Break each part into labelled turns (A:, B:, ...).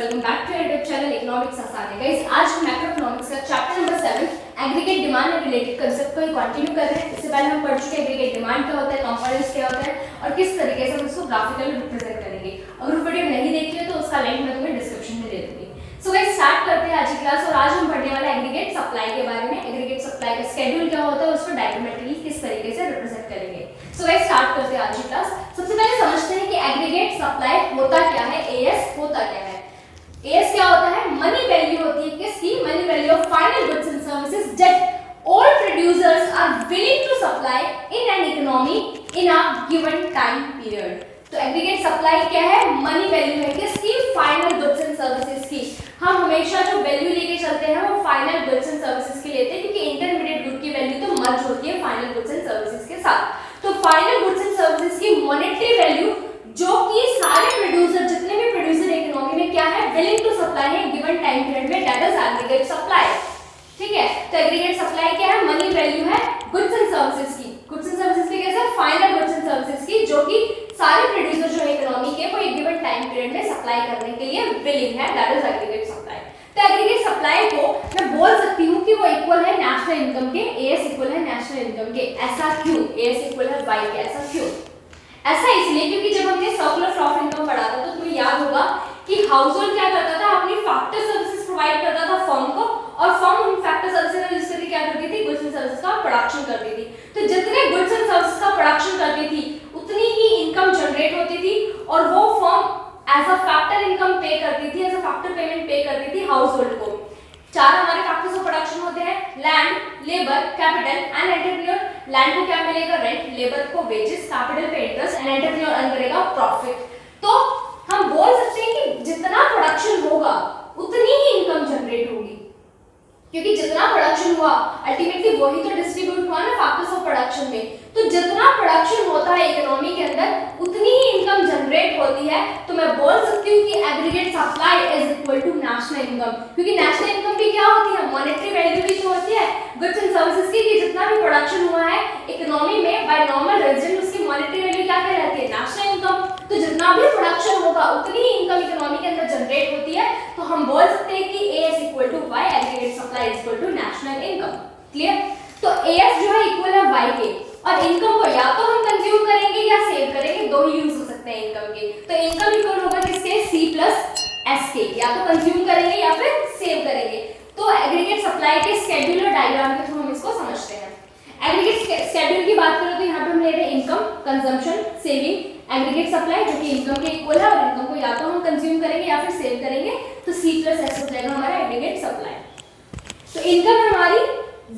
A: Welcome back to YouTube channel economics आसान है। Guys आज हम मैक्रो इकोनॉमिक्स का चैप्टर नंबर 7 एग्रीगेट डिमांड और रिलेटेड कांसेप्ट को कंटिन्यू कर रहे हैं। इससे पहले हम पढ़ चुके हैं एग्रीगेट डिमांड क्या होता है, कंपोनेंट्स क्या होता है और किस तरीके से हम इसको ग्राफिकली रिप्रेजेंट करेंगे। अगर वीडियो नहीं देखी है तो उसका लिंक मैं तुम्हें डिस्क्रिप्शन में दे दूंगी। सो गाइस स्टार्ट करते हैं आज की क्लास। और आज हम पढ़ने वाले हैं एग्रीगेट सप्लाई के बारे में। एग्रीगेट सप्लाई का शेड्यूल क्या होता है, उसको डायग्रामेटिकली किस तरीके से रिप्रेजेंट करेंगे। सो गाइस स्टार्ट करते हैं आज की क्लास। सबसे पहले समझते हैं कि एग्रीगेट सप्लाई होता क्या है, एएस होता क्या है। एएस क्या होता है, मनी वैल्यू होती है किसकी, money value of final goods and services that all producers are willing to supply in an economy in a given time period. तो एग्रीगेट सप्लाई क्या है, मनी वैल्यू है किसकी, फाइनल गुड्स एंड सर्विसेज की। हम हमेशा जो वैल्यू लेके चलते हैं वो फाइनल गुड्स एंड सर्विसेज की लेते हैं, क्योंकि इंटरमीडिएट गुड की वैल्यू तो मर्ज होती है फाइनल गुड्स एंड सर्विसेज के साथ। तो फाइनल गुड्स एंड सर्विसेज की मॉनेटरी वैल्यू जो कि सारे प्रोड्यूसर, जितने भी प्रोड्यूसर इकोनॉमी में क्या है, विलिंग टू सप्लाई है गिवन टाइम पीरियड में, दैट इज एग्रीगेट सप्लाई। ठीक है, तो एग्रीगेट सप्लाई क्या है, मनी वैल्यू है गुड्स एंड सर्विसेज की। गुड्स एंड सर्विसेज की कैसे, फाइनल गुड्स एंड सर्विसेज की, जो कि सारे प्रोड्यूसर जो इकोनॉमी के वो एक गिवन टाइम पीरियड में सप्लाई करने के लिए विलिंग है, दैट इज एग्रीगेट सप्लाई। तो एग्रीगेट सप्लाई को मैं बोल सकती हूँ कि वो इक्वल है नेशनल इनकम के, एएस इक्वल है नेशनल इनकम के। ऐसा क्यों, एएस इक्वल है वाई के, ऐसा क्यों? ऐसा इसलिए क्योंकि जब हमने सर्कुलर फ्लो ऑफ इनकम पढ़ा था तो तुम्हें याद होगा कि हाउस होल्ड क्या करता था, अपनी फैक्टर सर्विसेज प्रोवाइड करता था फर्म को, और फर्म उन फैक्टर सर्विसेज का यूज करके क्या करती थी, गुड्स एंड सर्विसेज का प्रोडक्शन करती थी। तो जितने गुड्स एंड सर्विसेज का प्रोडक्शन करती थी उतनी ही इनकम जनरेट होती थी, और वो firm as a factor income pay करती थी, एज अ फैक्टर पेमेंट पे करती थी हाउस होल्ड को। चार हमारे फैक्टर्स ऑफ प्रोडक्शन होते हैं, land, labour, capital and entrepreneur. Land को क्या मिलेगा, रेंट, लेबर को वेजेस, कैपिटल पे इंटरेस्ट एंड एंटरप्रेन्योर अर्न करेगा प्रॉफिट। तो हम बोल सकते हैं कि जितना प्रोडक्शन होगा उतनी ही इनकम जनरेट होगी, क्योंकि जितना प्रोडक्शन हुआ अल्टीमेटली वही तो डिस्ट्रीब्यूट हुआ ना फैक्टर्स ऑफ प्रोडक्शन में। तो जितना प्रोडक्शन होता है इकोनॉमी के अंदर उतनी ही इनकम जनरेट होती है। तो मैं बोल सकती हूँ कि aggregate supply is equal to national income, क्योंकि नेशनल इनकम भी क्या होती है, मॉनेटरी वैल्यू भी जो होती है गुड्स एंड सर्विसेज की, कि जितना भी प्रोडक्शन हुआ है इकोनॉमी में बाय नॉर्मल रेजिडेंट, उसकी मॉनेटरी वैल्यू क्या कहलाती है, नेशनल इनकम। तो जितना भी प्रोडक्शन होगा उतनी ही इनकम इकोनॉमी के अंदर जनरेट होती है। तो हम बोल सकते हैं कि A is equal to Y, aggregate supply is equal to national income. Clear? तो एएस जो है इक्वल है वाई के, और इनकम को या तो हम कंज्यूम करेंगे या सेव करेंगे, दो ही यूज हो सकते हैं इनकम के। तो इनकम इक्वल होगा किसके, सी प्लस एस के, या तो कंज्यूम करेंगे या फिर सेव करेंगे। तो एग्रीगेट सप्लाई के शेड्यूलर डायग्राम के थ्रू हम इसको समझते हैं। एग्रीगेट शेड्यूल की बात करें तो यहाँ पे हम ले रहे हैं income, consumption, saving, aggregate supply जो कि इनकम के इक्वल है, और इनकम को या तो हम कंज्यूम करेंगे या फिर सेव करेंगे। तो सी प्लस एस हो जाएगा हमारा एग्रीगेट सप्लाई। तो इनकम हमारी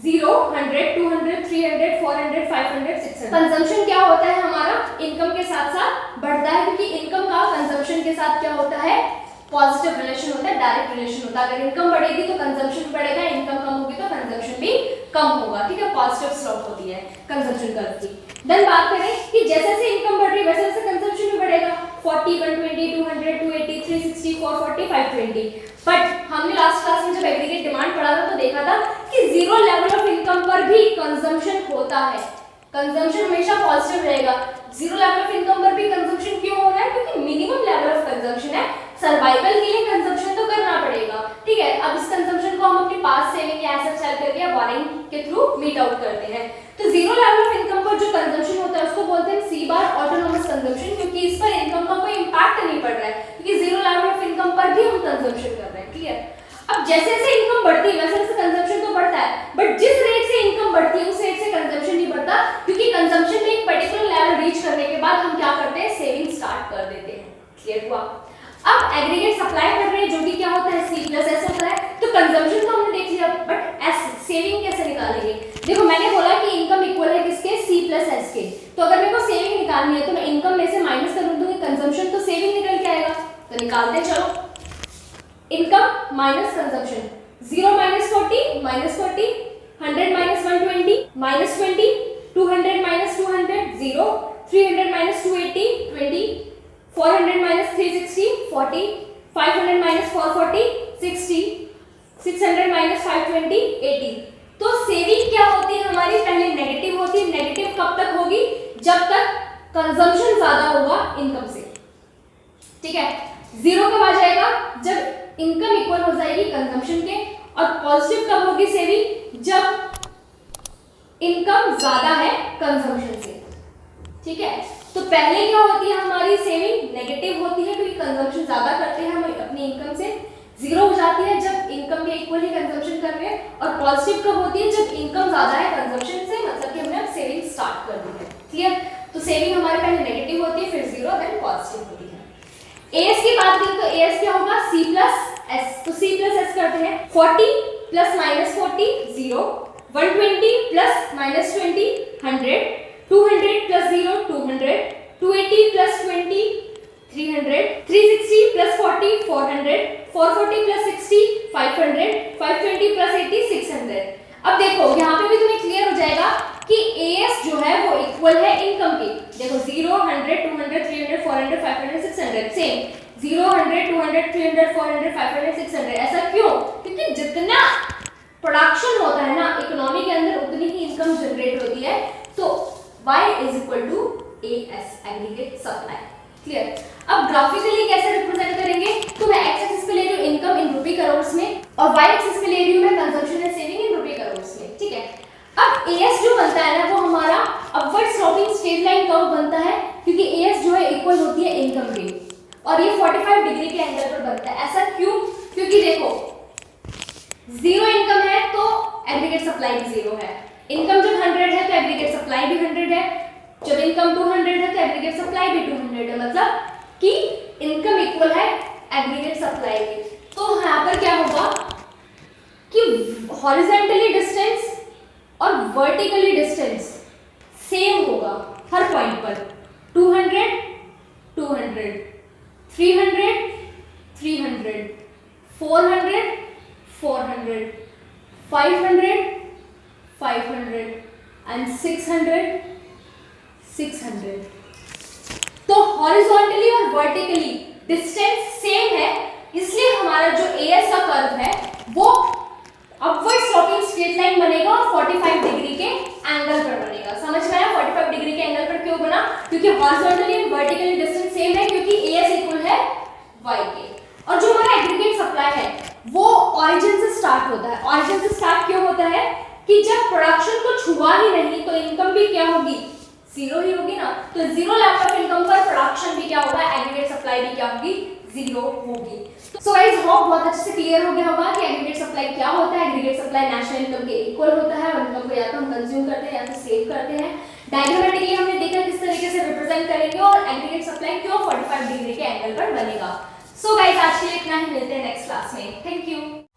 A: 0, 100, 200, 300, 400, 500, 600। कंजम्पशन क्या होता है हमारा, इनकम के साथ साथ बढ़ता है, क्योंकि इनकम का कंजम्पशन के साथ क्या होता है, पॉजिटिव रिलेशन होता है, डायरेक्ट रिलेशन होता है। अगर इनकम बढ़ेगी तो कंजम्पशन बढ़ेगा, इनकम कम होगी तो कंजम्पशन भी कम होगा। ठीक है, पॉजिटिव स्लोप होती है कंजम्पशन कर्व की। देन बात करें कि जैसे जैसे इनकम बढ़ रही है वैसे वैसे कंजम्पशन भी बढ़ेगा, 40, 120, 200, 280, 360, 440, 520। बट हमने लास्ट क्लास में जब एग्रीगेट डिमांड पढ़ा था तो देखा था कि जीरो लेवल ऑफ इनकम पर भी कंजम्पशन होता है, कंजम्पशन हमेशा पॉजिटिव रहेगा। जीरो लेवल ऑफ इनकम पर भी कंजम्पशन क्यों हो रहा है, क्योंकि मिनिमम लेवल ऑफ कंजम्पशन है, सर्वाइवल के लिए कंजम्पशन तो करना पड़ेगा। ठीक है, अब इस कंजम्पशन को हम अपनी पास सेविंग या एसेट सेल करके या बोरिंग के थ्रू मीट आउट करते हैं। तो जीरो लेवल ऑफ इनकम पर जो कंजम्पशन होता है उसको बोलते हैं सी बार ऑटोनोमस कंजम्पशन, क्योंकि इस पर इनकम का कोई इंपैक्ट नहीं पड़ रहा है, क्योंकि जीरो लेवल ऑफ इनकम पर भी हम कंजम्पशन कर रहे हैं। क्लियर? अब जैसे जैसे इनकम बढ़ती है वैसे वैसे कंजम्पशन तो बढ़ता है, बट जिस रेट से इनकम बढ़ती है उस रेट से कंजम्पशन नहीं बढ़ता, क्योंकि कंजम्पशन में एक पर्टिकुलर लेवल रीच करने के बाद हम क्या करते हैं, सेविंग स्टार्ट कर देते हैं। क्लियर हुआ? अब एग्रीगेट सप्लाई कर रहे हैं जो कि क्या होता है, सी प्लस एस होता है। तो कंजम्पशन तो हमने देख लिया, बट एस सेविंग कैसे निकालेंगे? देखो मैंने बोला कि इनकम इक्वल है किसके, सी प्लस एस के। तो अगर मेरे को सेविंग निकालनी है तो मैं इनकम में से माइनस कर दूंगी कंजम्पशन, तो सेविंग निकल के आएगा। तो निकालते हैं, चलो। Income minus consumption, 0 minus 40 minus 40, 100 minus 120 minus 20, 200 minus 200 0, 300 minus 280 20, 400 minus 360 40, 500 minus 440 60, 600 minus 520 80। तो सेविंग क्या होती है हमारी, पहले नेगेटिव होती है। नेगेटिव कब तक होगी, जब तक कंजम्पशन ज्यादा होगा इनकम से। ठीक है, जीरो कब आ जाएगा? जब इनकम इक्वल हो जाएगी कंजम्पशन के, और पॉजिटिव कब होगी सेविंग? जब इनकम ज्यादा है कंजम्पशन से। ठीक है, तो पहले क्या होती है हमारी सेविंग? नेगेटिव होती है क्योंकि कंजम्पशन ज्यादा करते हैं हम अपनी इनकम से। जीरो हो जाती है जब इनकम के इक्वल ही कंजम्पशन कर रहे हैं, और पॉजिटिव कब होती है? जब इनकम ज्यादा है कंजम्पशन से, मतलब कि हमने अब सेविंग स्टार्ट कर दी है। क्लियर? तो सेविंग हमारे पहले नेगेटिव होती है, फिर जीरो, देन पॉजिटिव होती है। एएस की बात करें तो एएस क्या होगा? C plus S. तो सी प्लस एस करते हैं। 40 plus minus 40 0, 120 plus minus 20 100, 200 plus 0 200, 280 plus 20 300, 360 plus 40 400, 440 plus 60 500, 520 plus 80 600। अब देखो यहाँ पे भी तुम्हें क्लियर हो जाएगा कि एएस जो है वो इक्वल है इनकम के। देखो 0 100 200 300 400 500 600 सेम 0 100 200 300 400 500 600। ऐसा क्यों? क्योंकि जितना प्रोडक्शन होता है ना इकोनॉमी के अंदर उतनी ही इनकम जनरेट होती है। तो Y is equal to AS, aggregate supply. Clear? अब ग्राफिकली कैसे रिप्रेजेंट करेंगे? तो मैं एक्स एक्सिस पे ले रही हूँ इनकम इन रुपी करोड़ में, और वाई एक्सिस पे ले रही हूँ मैं कंजम्पशन एंड सेविंग इन रुपी करोड़ में। ठीक है, अब एएस जो बनता है ना वो हमारा upward sloping straight line curve बनता है, क्योंकि एएस जो है इक्वल होती है इनकम के, और ये 45 डिग्री के एंगल पर बनता है। ऐसा क्यों? क्योंकि देखो जीरो इनकम है तो एग्रीगेट सप्लाई भी जीरो है। इनकम जब 100 है तो एग्रीगेट सप्लाई भी 100 है। जब इनकम 200 है तो एग्रीगेट सप्लाई भी 200 है, मतलब कि इनकम इक्वल है एग्रीगेट सप्लाई की। तो यहाँ पर क्या होगा कि हॉरिजॉन्टली डिस्टेंस और वर्टिकली डिस्टेंस सेम होगा हर पॉइंट पर। 200 200, 300 300, 400 400, 500 500 एंड 600 600। तो हॉरिजॉन्टली और वर्टिकली डिस्टेंस सेम है, इसलिए हमारा जो एएस का कर्व है वो अपवर्ड स्लोपिंग स्ट्रेट लाइन बनेगा और 45 डिग्री के एंगल पर बनेगा। समझ में आया? 45 डिग्री के एंगल पर क्यों बना? क्योंकि हॉरिजॉन्टली और वर्टिकली डिस्टेंस सेम है, क्योंकि एएस इक्वल है वाई के। और जो हमारा एग्रीगेट सप्लाई है वो ओरिजिन से स्टार्ट होता है। ओरिजिन से स्टार्ट क्यों होता है? कि जब प्रोडक्शन कुछ हुआ ही नहीं तो इनकम भी क्या होगी? जीरो ही होगी ना। तो जीरो लेवल ऑफ इनकम पर प्रोडक्शन भी क्या होगा? एग्रीगेट सप्लाई भी क्या होगी? जीरो होगी। सो गाइस होप बहुत अच्छे से क्लियर हो गया होगा कि एग्रीगेट सप्लाई क्या होता है। एग्रीगेट सप्लाई नेशनल इनकम के इक्वल होता है, और इनकम को या तो हम कंज्यूम करते हैं या तो सेव करते हैं। डायग्रामेटिकली हमने देखा किस तरीके से रिप्रेजेंट करेंगे और एग्रीगेट सप्लाई क्यों 45 डिग्री के एंगल पर बनेगा। सो गाइस आज के लिए इतना ही, मिलते हैं नेक्स्ट क्लास में। Thank you.